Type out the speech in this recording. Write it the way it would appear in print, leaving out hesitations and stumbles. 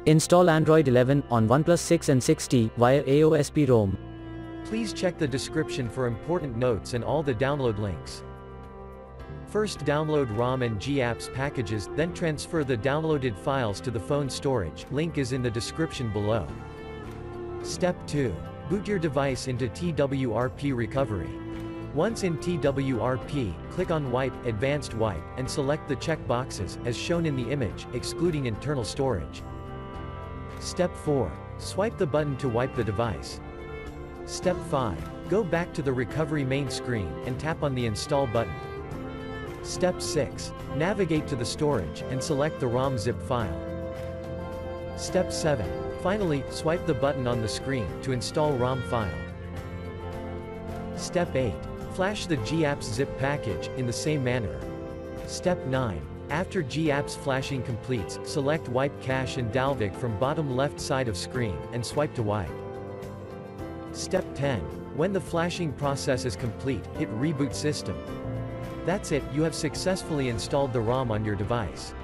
Install Android 11 on OnePlus 6 and 6T via AOSP ROM. Please check the description for important notes and all the download links. First download ROM and GApps packages, then transfer the downloaded files to the phone storage, link is in the description below. Step 2. Boot your device into TWRP recovery. Once in TWRP, click on Wipe, Advanced Wipe, and select the check boxes, as shown in the image, excluding internal storage. Step 4. Swipe the button to wipe the device. Step 5. Go back to the recovery main screen, and tap on the Install button. Step 6. Navigate to the storage, and select the ROM zip file. Step 7. Finally, swipe the button on the screen, to install ROM file. Step 8. Flash the GApps zip package, in the same manner. Step 9. After GApps flashing completes, select Wipe Cache and dalvik from bottom left side of screen, and swipe to wipe. Step 10. When the flashing process is complete, hit Reboot System. That's it, you have successfully installed the ROM on your device.